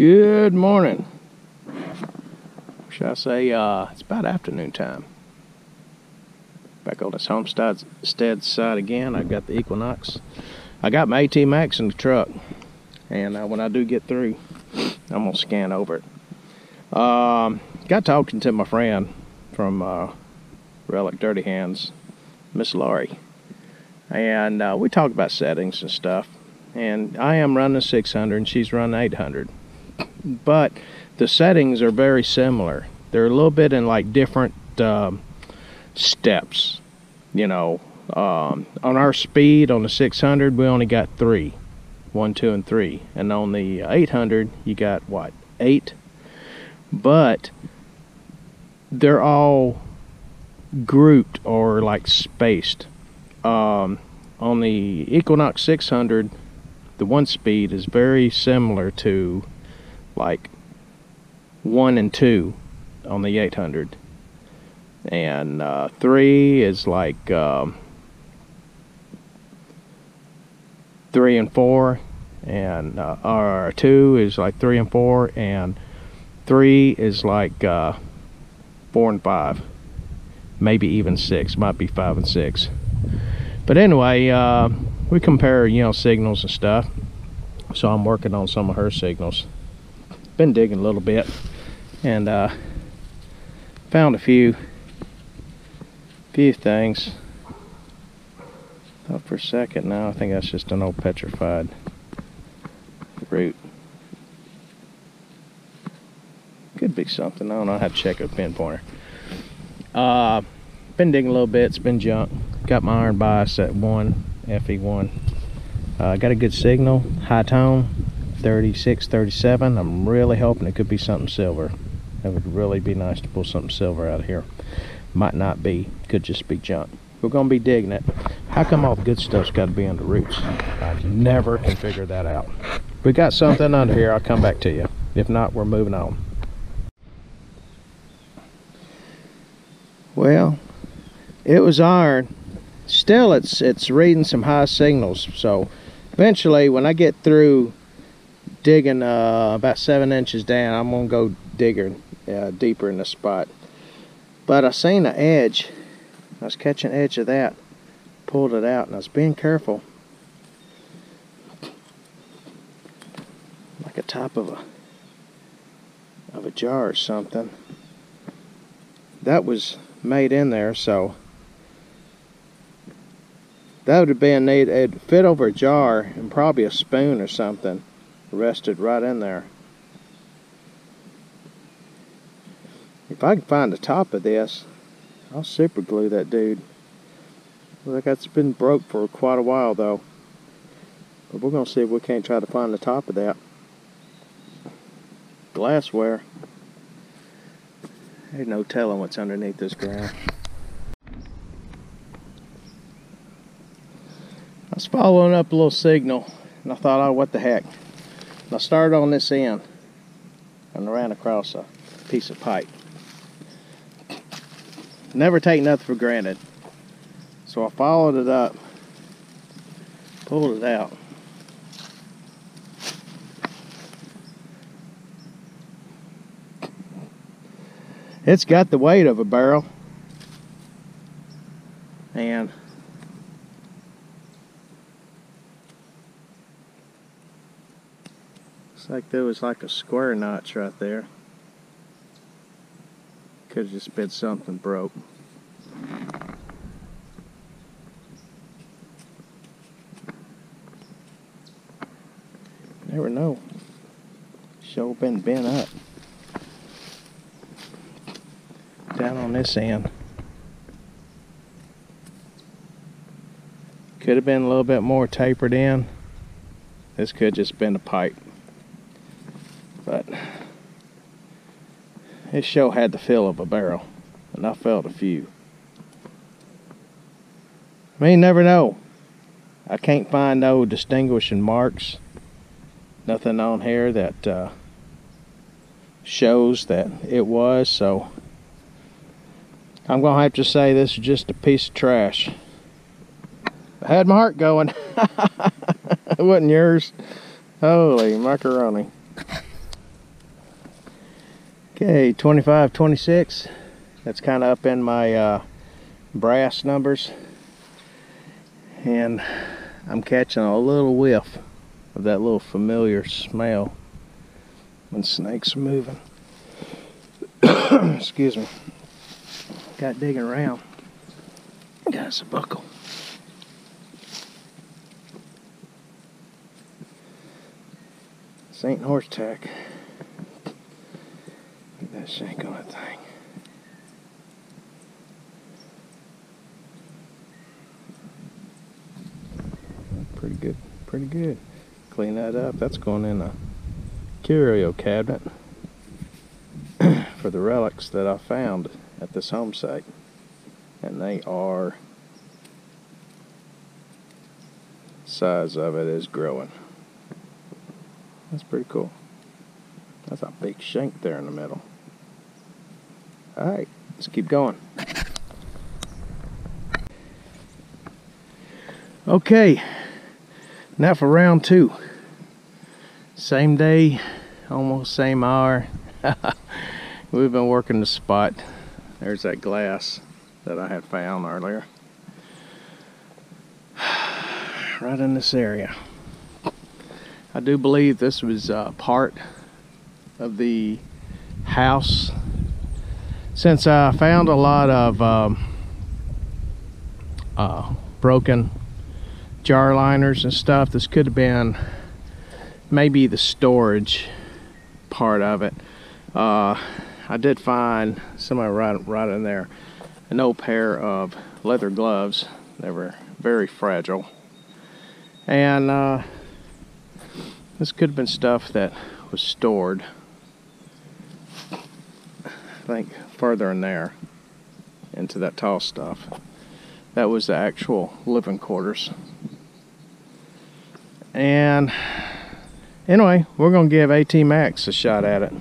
Good morning. Should I say, it's about afternoon time. Back on this homestead side again. I've got the Equinox. I got my AT Max in the truck. And when I do get through, I'm going to scan over it. Got talking to my friend from Relic Dirty Hands, Miss Laurie. And we talked about settings and stuff. And I am running 600 and she's running 800. But the settings are very similar. They're a little bit in like different steps. You know, on our speed on the 600 we only got 3, 1, 2, and 3, and on the 800 you got what, 8? But they're all grouped or like spaced. On the Equinox 600, the 1 speed is very similar to like 1 and 2 on the 800, and 3 is like 3 and 4, and or 2 is like 3 and 4, and 3 is like 4 and 5, maybe even 6, might be 5 and 6. But anyway, we compare, you know, signals and stuff. So I'm working on some of her signals. Been digging a little bit, and found a few things. Thought for a second now, I think that's just an old petrified root. Could be something, I don't know, I have to check a pinpointer. Been digging a little bit, it's been junk. Got my iron bias at 1, FE1. Got a good signal, high tone, 36, 37. I'm really hoping it could be something silver. It would really be nice to pull something silver out of here. Might not be, could just be junk. We're gonna be digging it. How come all the good stuff's got to be under roots? I never can figure that out. If we got something under here, I'll come back to you. If not, we're moving on. Well, it was iron. Still, it's reading some high signals. So eventually, when I get through digging about 7 inches down, I'm gonna go digging deeper in the spot. But I seen the edge. I was catching the edge of that, pulled it out, and I was being careful, like a top of a jar or something. That was made in there, so that would have been neat. It'd fit over a jar and probably a spoon or something rested right in there. If I can find the top of this, I'll super glue that dude. Look, that's been broke for quite a while though. But we're gonna see if we can't try to find the top of that. Glassware. There's no telling what's underneath this ground. I was following up a little signal and I thought, oh, what the heck. And I started on this end and I ran across a piece of pipe. Never take nothing for granted. So I followed it up, pulled it out. It's got the weight of a barrel, and looks like there was like a square notch right there. Could have just been something broke. Never know. Sure been bent up. Down on this end. Could have been a little bit more tapered in. This could just been a pipe. But this show had the feel of a barrel, and I felt a few. I mean, you never know. I can't find no distinguishing marks. Nothing on here that shows that it was, so I'm gonna have to say this is just a piece of trash. I had my heart going. It wasn't yours. Holy macaroni. Okay, 25, 26. That's kind of up in my brass numbers. And I'm catching a little whiff of that little familiar smell when snakes are moving. Excuse me. Got digging around. Got us a buckle. This ain't horse tack. Look at that shank on that thing. Pretty good, pretty good. Clean that up. That's going in a curio cabinet for the relics that I found at this home site. And they are, size of it is growing. That's pretty cool. That's a big shank there in the middle. Alright, let's keep going. Okay, now for round 2. Same day, almost same hour. We've been working the spot. There's that glass that I had found earlier. Right in this area. I do believe this was part of the house. Since I found a lot of broken jar liners and stuff, this could have been maybe the storage part of it. I did find somebody right in there an old pair of leather gloves. They were very fragile, and this could have been stuff that was stored, I think, further in there into that tall stuff. That was the actual living quarters. And anyway, we're gonna give AT Max a shot at it.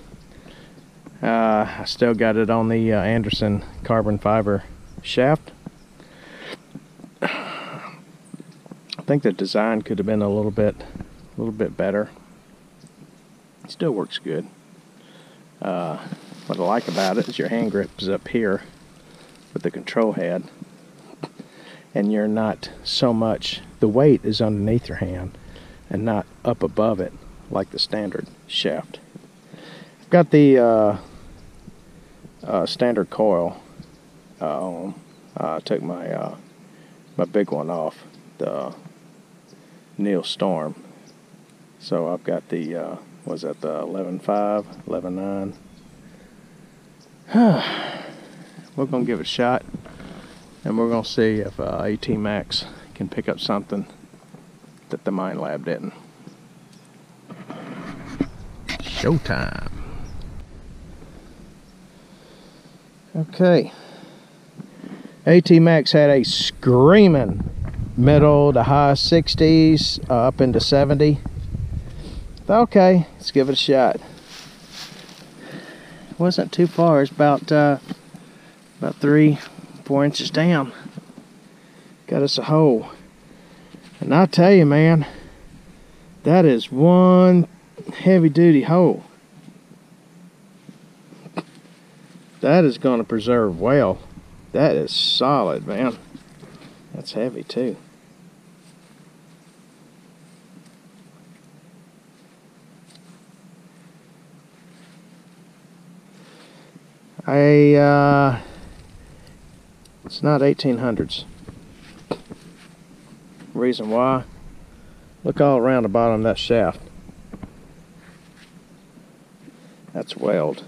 I still got it on the Anderson carbon fiber shaft. I think the design could have been a little bit better. It still works good. What I like about it is your hand grip is up here with the control head, and you're not so much, the weight is underneath your hand and not up above it like the standard shaft. I've got the standard coil on. I took my my big one off, the Neil Storm. So I've got the was that the 11.5, 11.9. We're gonna give it a shot, and we're gonna see if AT Max can pick up something that the Mine Lab didn't. Showtime. Okay. AT Max had a screaming middle to high 60s, up into 70. Okay, let's give it a shot. Wasn't too far. It's about 3-4 inches down. Got us a hole. And I tell you, man, that is one heavy duty hole. That is going to preserve well. That is solid, man. That's heavy too. It's not 1800s. Reason why? Look all around the bottom of that shaft. That's weld.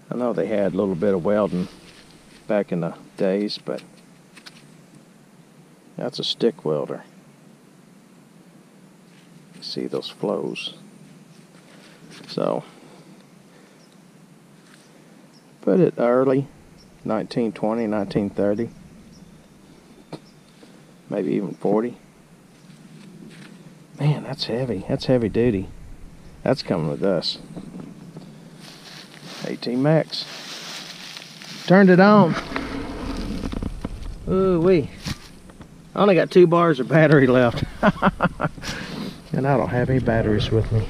I know they had a little bit of welding back in the days, but that's a stick welder. You see those flows. So, put it early, 1920, 1930, maybe even 40. Man, that's heavy. That's heavy duty. That's coming with us. AT Max. Turned it on. Ooh wee. I only got 2 bars of battery left. And I don't have any batteries with me.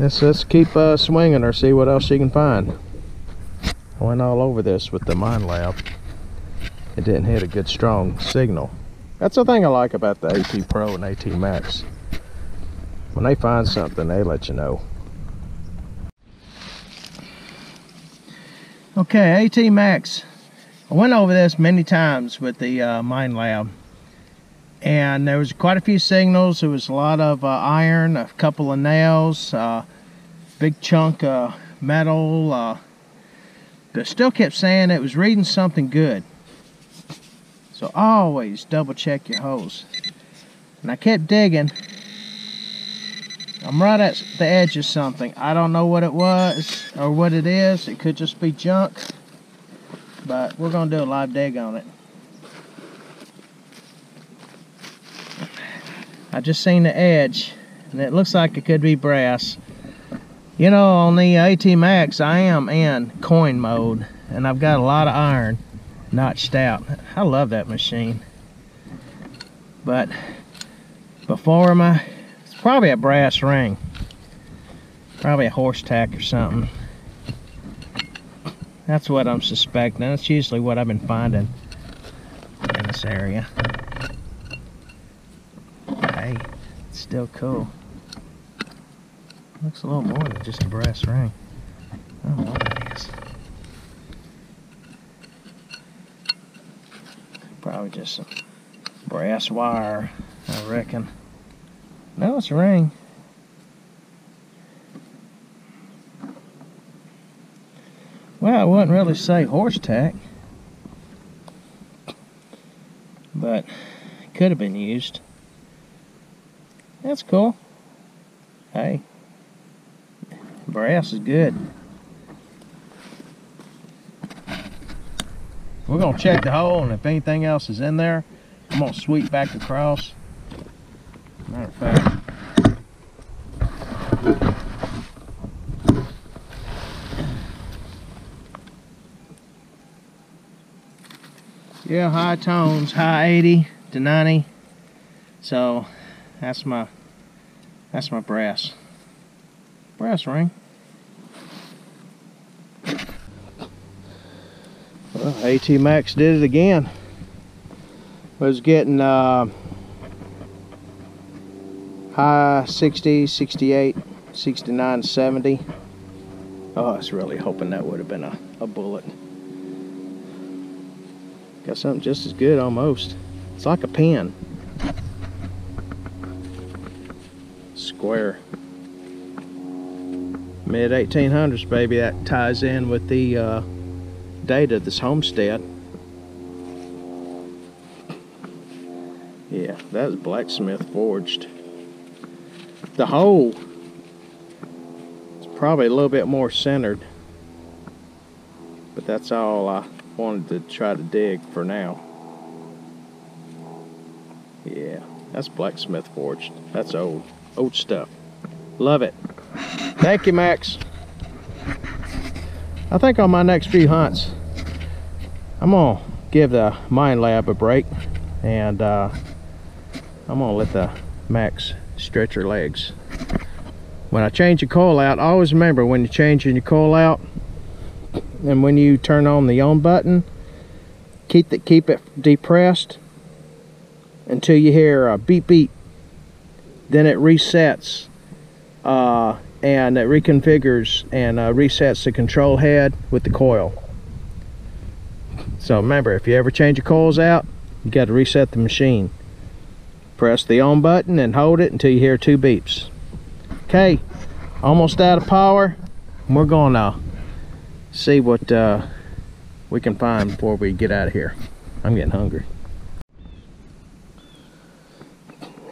Let's keep swinging her, see what else she can find. I went all over this with the Mind Lab. It didn't hit a good strong signal. That's the thing I like about the AT Pro and AT Max. When they find something, they let you know. Okay, AT Max. I went over this many times with the Mind Lab, and there was quite a few signals. There was a lot of iron, a couple of nails, big chunk of metal, but still kept saying it was reading something good. So always double check your holes. And I kept digging. I'm right at the edge of something. I don't know what it was or what it is. It could just be junk. But we're going to do a live dig on it. I just seen the edge, and it looks like it could be brass. You know, on the AT Max, I am in coin mode, and I've got a lot of iron notched out. I love that machine. But before it's probably a brass ring. Probably a horse tack or something. That's what I'm suspecting. That's usually what I've been finding in this area. Hey, it's still cool. Looks a little more than just a brass ring. I don't know what that is. Probably just some brass wire, I reckon. No, it's a ring. Well, I wouldn't really say horse tack, but it could have been used. That's cool. Hey, brass is good. We're gonna check the hole, and if anything else is in there, I'm gonna sweep back across. Matter of fact, yeah, high tones, high 80 to 90. So that's my brass ring. Well, AT Max did it again. Was getting high 60, 68, 69, 70. Oh, I was really hoping that would have been a bullet. Got something just as good almost. It's like a pin. Square. Mid 1800s, baby. That ties in with the date of this homestead. Yeah, that was blacksmith forged. The hole is probably a little bit more centered, but that's all I wanted to try to dig for now. Yeah, that's blacksmith forged. That's old stuff. Love it. Thank you, Max. I think on my next few hunts, I'm gonna give the Mind Lab a break, and I'm gonna let the Max stretch her legs. When I change your coil out, always remember when you're changing your coil out, and when you turn on the on button, keep it depressed until you hear a beep beep. Then it resets and it reconfigures and resets the control head with the coil. So remember, if you ever change your coils out, you got to reset the machine. Press the on button and hold it until you hear 2 beeps. Okay, almost out of power. We're gonna see what we can find before we get out of here. I'm getting hungry.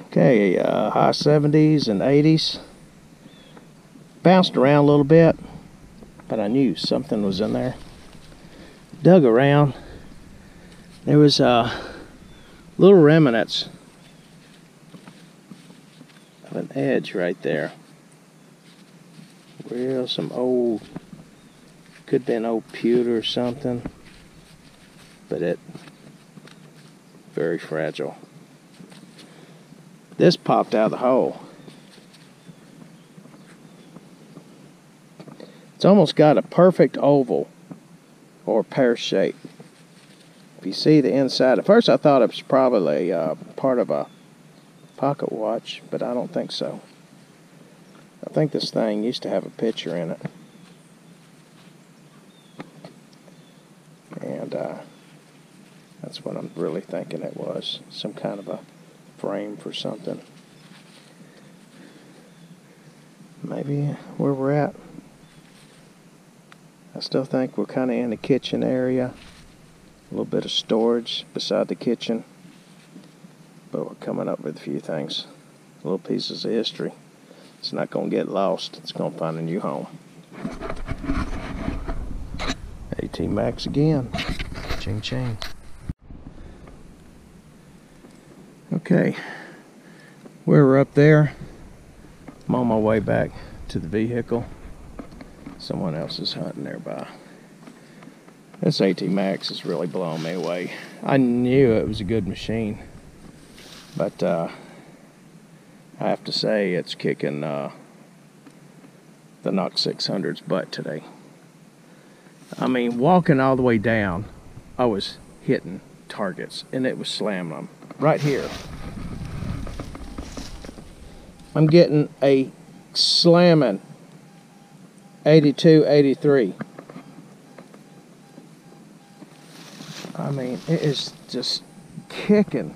Okay, high 70s and 80s. Bounced around a little bit, but I knew something was in there. Dug around. There was little remnants of an edge right there. Real some old, could be an old pewter or something, but it very fragile. This popped out of the hole. It's almost got a perfect oval or pear shape. If you see the inside, at first I thought it was probably part of a pocket watch, but I don't think so. I think this thing used to have a picture in it. And that's what I'm really thinking it was. Some kind of a frame for something. Maybe where we're at. I still think we're kind of in the kitchen area. A little bit of storage beside the kitchen. But we're coming up with a few things. Little pieces of history. It's not going to get lost. It's going to find a new home. AT Max again. Ching ching. Okay. We're up there. I'm on my way back to the vehicle. Someone else is hunting nearby. This AT Max is really blowing me away. I knew it was a good machine, but I have to say it's kicking the Nox 600's butt today. I mean, walking all the way down, I was hitting targets, and it was slamming them right here. I'm getting a slamming 82, 83. I mean, it is just kicking.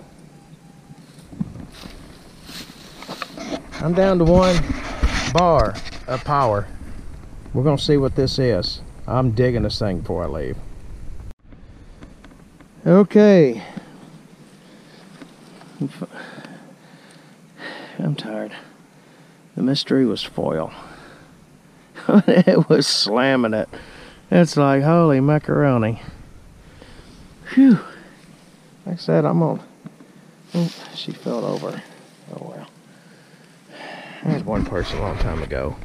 I'm down to 1 bar of power. We're gonna see what this is. I'm digging this thing before I leave. Okay. I'm tired. The mystery was foil. It was slamming it. It's like, holy macaroni. Phew. Like I said, I'm on. Oh, she fell over. Oh well. I had one person a long time ago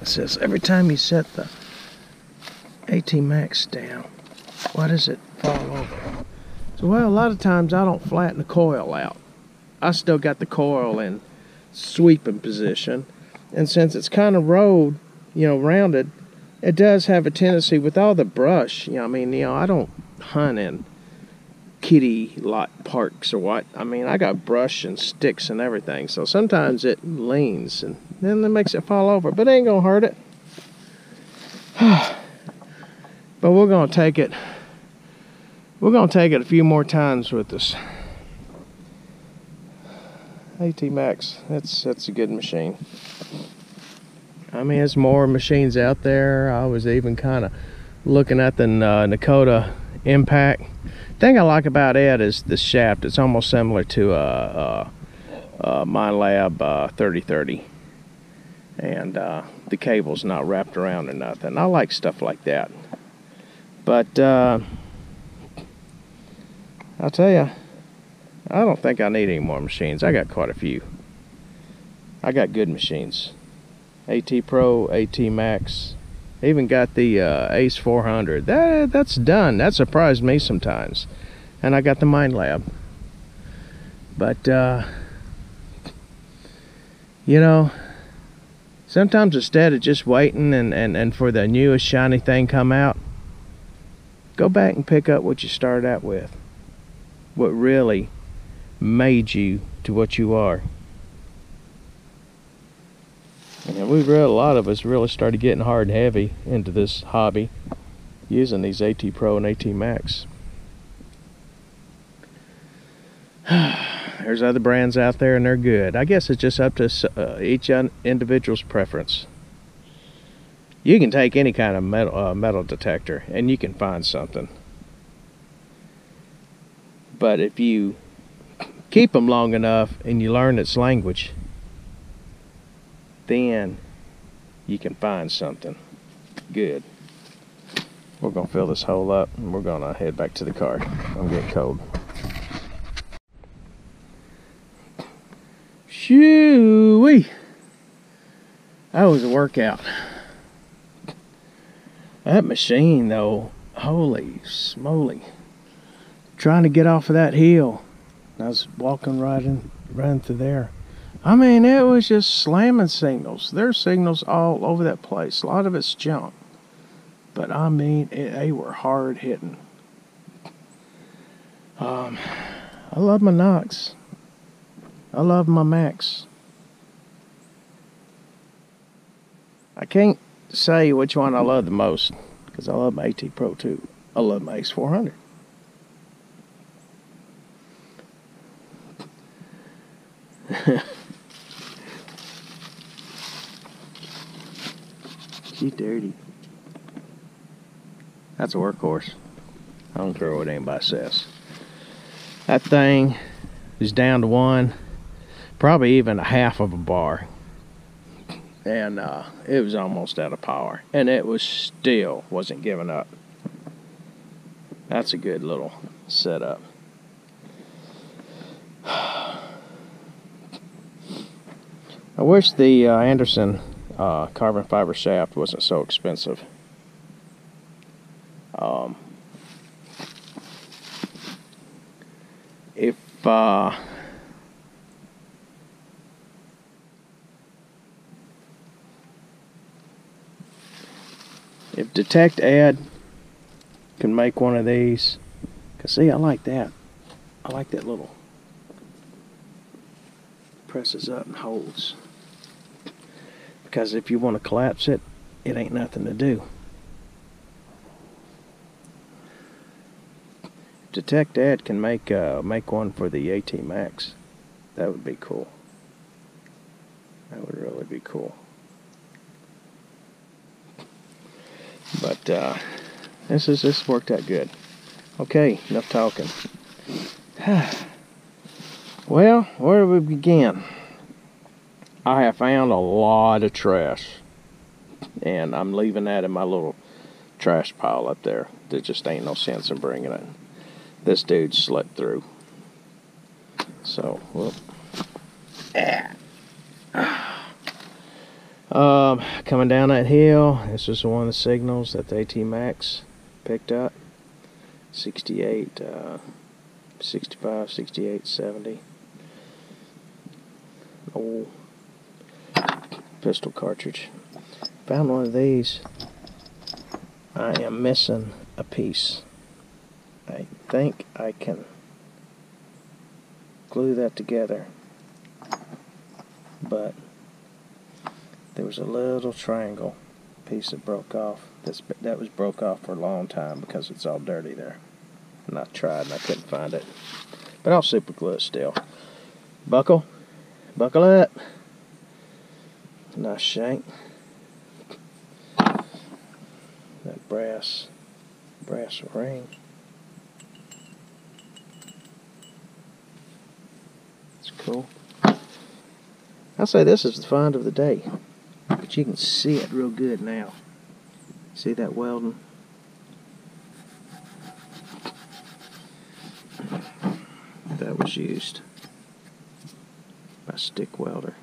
that says, every time you set the AT Max down, why does it fall over? So, well, a lot of times I don't flatten the coil out. I still got the coil in sweeping position, and since it's kind of rolled, you know, rounded, it does have a tendency with all the brush. You know, I mean, you know, I don't hunt in kitty lot parks or what. I mean, I got brush and sticks and everything, so sometimes it leans and then it makes it fall over, but it ain't gonna hurt it. But we're gonna take it. We're gonna take it a few more times with us. AT Max, that's a good machine. I mean, there's more machines out there. I was even kind of looking at the Nakota Impact. Thing I like about it is the shaft. It's almost similar to MyLab 3030, and the cable's not wrapped around or nothing. I like stuff like that. But I'll tell you, I don't think I need any more machines. I got quite a few. I got good machines. AT Pro, AT Max. Even got the Ace 400. That's done. That surprised me sometimes. And I got the MyLab. But, you know, sometimes instead of just waiting and for the newest shiny thing come out, go back and pick up what you started out with. What really made you to what you are. And a lot of us really started getting hard and heavy into this hobby using these AT Pro and AT Max. There's other brands out there and they're good. I guess it's just up to each individual's preference. You can take any kind of metal detector and you can find something. But if you keep them long enough and you learn its language, then you can find something good. We're gonna fill this hole up and we're gonna head back to the car. I'm getting cold. Shoo-wee! That was a workout. That machine though, holy smoly. Trying to get off of that hill. I was walking running through there. I mean, it was just slamming signals. There's signals all over that place. A lot of it's junk. But I mean, they were hard hitting. I love my Nox. I love my Max. I can't say which one I love the most, because I love my AT Pro too. I love my X400. She's dirty. That's a workhorse. I don't care what anybody says. That thing is down to one, probably even a half of a bar. And it was almost out of power. And it was still wasn't giving up. That's a good little setup. I wish the Anderson carbon fiber shaft wasn't so expensive. If Detect Add can make one of these, cause see, I like that. I like that little presses up and holds. Because if you want to collapse it, it ain't nothing to do. Detect Add can make one for the AT Max. That would be cool. That would really be cool. But this worked out good. Okay, enough talking. Well, where do we begin? I have found a lot of trash, and I'm leaving that in my little trash pile up there. There just ain't no sense in bringing it. This dude slipped through. So, well. Coming down that hill, this is one of the signals that the AT Max picked up. 68, 65, 68, 70. Old pistol cartridge. Found one of these. I am missing a piece. I think I can glue that together, but there was a little triangle piece that broke off. That was broke off for a long time because it's all dirty there. And I tried and I couldn't find it. But I'll super glue it still. Buckle up. Nice shank. That brass ring. It's cool. I'll say this is the find of the day. But you can see it real good now. See that welding? That was used by stick welder.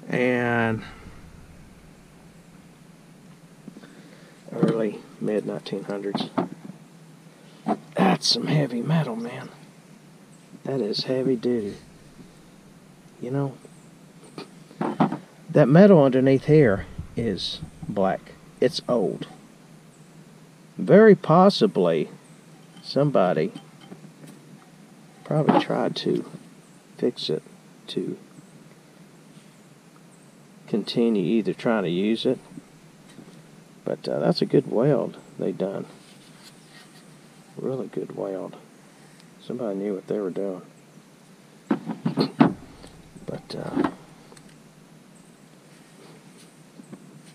And early, mid 1900s. That's some heavy metal, man. That is heavy duty. You know, that metal underneath here is black. It's old. Very possibly somebody probably tried to fix it to continue either trying to use it, but that's a good weld they done. Really good weld. Somebody knew what they were doing. But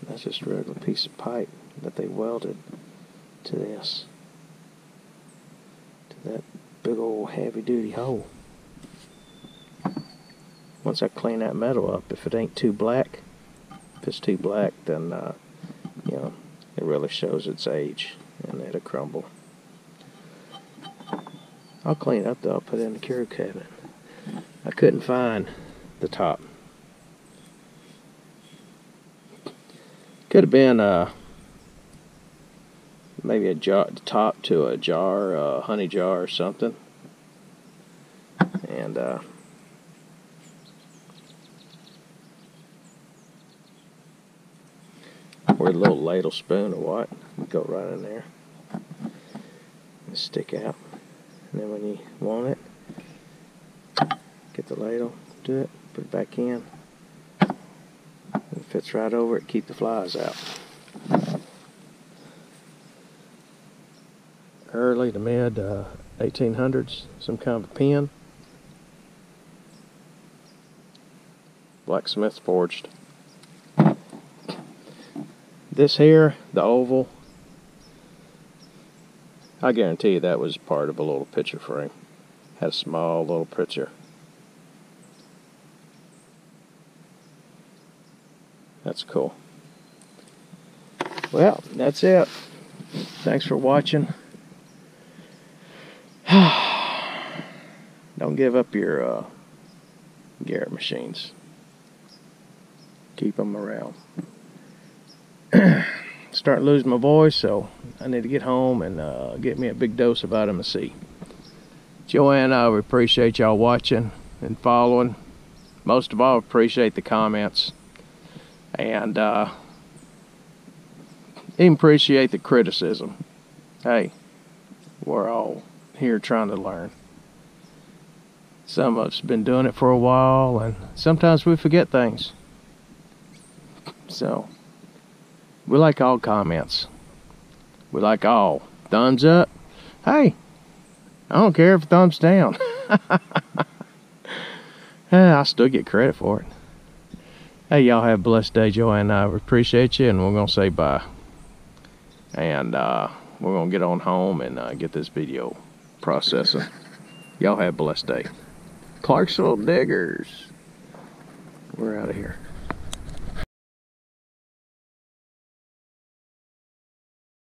that's just a regular piece of pipe that they welded to this, to that big old heavy duty hole. Once I clean that metal up, if it ain't too black, if it's too black, then you know, it really shows its age and it'll crumble. I'll clean it up though. I'll put it in the cure cabinet. I couldn't find the top. Could have been maybe a jar, the top to a jar, a honey jar or something. And or a little ladle spoon or what. Go right in there and stick out. And then when you want it, get the ladle, do it, put it back in. It fits right over it, keep the flies out. Early to mid 1800s, some kind of a pen. Blacksmith forged. This here, the oval, I guarantee you that was part of a little picture frame. Had a small little picture. That's cool. Well, that's it. Thanks for watching. Don't give up your Garrett machines. Keep them around. Starting to lose my voice, so I need to get home and get me a big dose of vitamin C. Joanne, I appreciate y'all watching and following. Most of all, appreciate the comments. And even appreciate the criticism. Hey, we're all here trying to learn. Some of us have been doing it for a while, and sometimes we forget things. So, we like all comments. We like all. Thumbs up. Hey, I don't care if thumbs down. I still get credit for it. Hey, y'all have a blessed day. Joanne and I appreciate you, and we're going to say bye. And we're going to get on home and get this video processing. Y'all have a blessed day. Clarksville Diggers. We're out of here.